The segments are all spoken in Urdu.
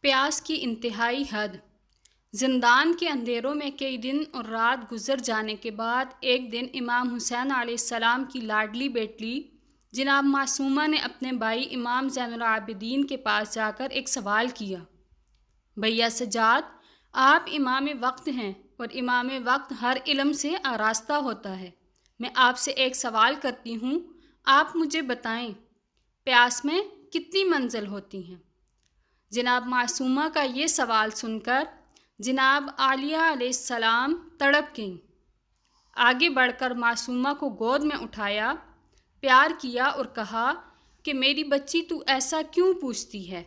پیاس کی انتہائی حد۔ زندان کے اندھیروں میں کئی دن اور رات گزر جانے کے بعد ایک دن امام حسین علیہ السلام کی لاڈلی بیٹی جناب معصومہ نے اپنے بھائی امام زین العابدین کے پاس جا کر ایک سوال کیا، بھیا سجاد، آپ امام وقت ہیں اور امام وقت ہر علم سے آراستہ ہوتا ہے، میں آپ سے ایک سوال کرتی ہوں، آپ مجھے بتائیں پیاس میں کتنی منزل ہوتی ہیں؟ جناب معصومہ کا یہ سوال سن کر جناب عالیہ علیہ السلام تڑپ گئیں۔ آگے بڑھ کر معصومہ کو گود میں اٹھایا، پیار کیا اور کہا کہ میری بچی تو ایسا کیوں پوچھتی ہے؟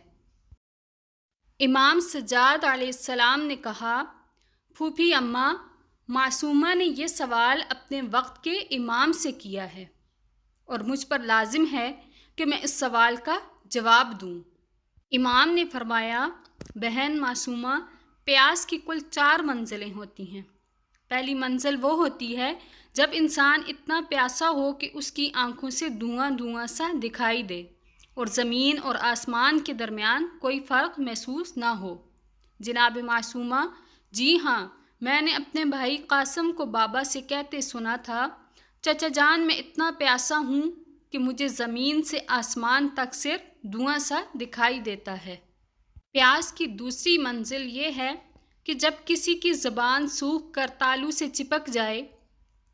امام سجاد علیہ السلام نے کہا، پھوپھی اماں، معصومہ نے یہ سوال اپنے وقت کے امام سے کیا ہے اور مجھ پر لازم ہے کہ میں اس سوال کا جواب دوں۔ امام نے فرمایا، بہن معصومہ، پیاس کی کل 4 منزلیں ہوتی ہیں۔ پہلی منزل وہ ہوتی ہے جب انسان اتنا پیاسا ہو کہ اس کی آنکھوں سے دھواں دھواں سا دکھائی دے اور زمین اور آسمان کے درمیان کوئی فرق محسوس نہ ہو۔ جناب معصومہ، جی ہاں، میں نے اپنے بھائی قاسم کو بابا سے کہتے سنا تھا، چچا جان میں اتنا پیاسا ہوں کہ مجھے زمین سے آسمان تک صرف دھواں سا دکھائی دیتا ہے۔ پیاس کی دوسری منزل یہ ہے کہ جب کسی کی زبان سوکھ کر تالو سے چپک جائے۔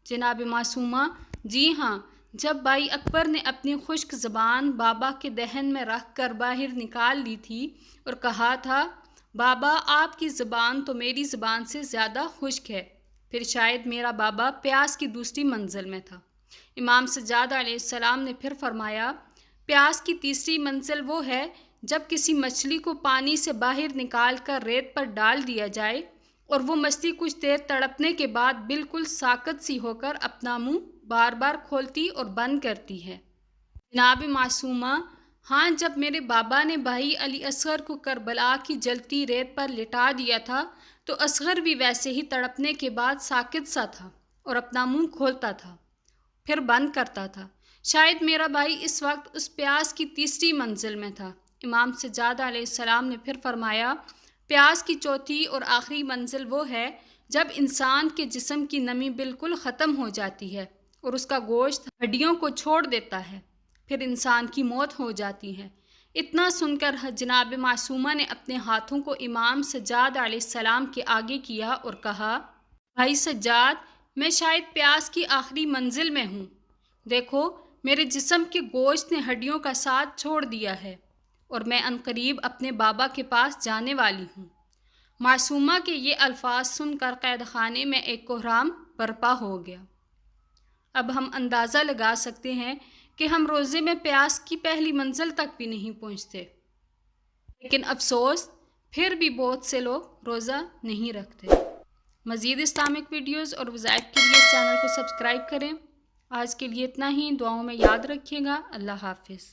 جناب معصومہ، جی ہاں، جب بھائی اکبر نے اپنی خشک زبان بابا کے دہن میں رکھ کر باہر نکال لی تھی اور کہا تھا، بابا آپ کی زبان تو میری زبان سے زیادہ خشک ہے، پھر شاید میرا بابا پیاس کی دوسری منزل میں تھا۔ امام سجاد علیہ السلام نے پھر فرمایا، پیاس کی تیسری منزل وہ ہے جب کسی مچھلی کو پانی سے باہر نکال کر ریت پر ڈال دیا جائے اور وہ مچھلی کچھ دیر تڑپنے کے بعد بالکل ساکت سی ہو کر اپنا منہ بار بار کھولتی اور بند کرتی ہے۔ جناب معصومہ، ہاں، جب میرے بابا نے بھائی علی اصغر کو کربلا کی جلتی ریت پر لٹا دیا تھا تو اصغر بھی ویسے ہی تڑپنے کے بعد ساکت سا تھا اور اپنا منہ کھولتا تھا، پھر بند کرتا تھا۔ شاید میرا بھائی اس وقت اس پیاس کی تیسری منزل میں تھا۔ امام سجاد علیہ السلام نے پھر فرمایا، پیاس کی چوتھی اور آخری منزل وہ ہے جب انسان کے جسم کی نمی بالکل ختم ہو جاتی ہے اور اس کا گوشت ہڈیوں کو چھوڑ دیتا ہے، پھر انسان کی موت ہو جاتی ہے۔ اتنا سن کر جناب معصومہ نے اپنے ہاتھوں کو امام سجاد علیہ السلام کے آگے کیا اور کہا، بھائی سجاد، میں شاید پیاس کی آخری منزل میں ہوں، دیکھو میرے جسم کے گوشت نے ہڈیوں کا ساتھ چھوڑ دیا ہے اور میں عنقریب اپنے بابا کے پاس جانے والی ہوں۔ معصومہ کے یہ الفاظ سن کر قید خانے میں ایک کوہرام برپا ہو گیا۔ اب ہم اندازہ لگا سکتے ہیں کہ ہم روزے میں پیاس کی پہلی منزل تک بھی نہیں پہنچتے، لیکن افسوس پھر بھی بہت سے لوگ روزہ نہیں رکھتے۔ مزید اسلامک ویڈیوز اور وظائف کے لیے اس چینل کو سبسکرائب کریں۔ آج کے لیے اتنا ہی، دعاؤں میں یاد رکھیے گا۔ اللہ حافظ۔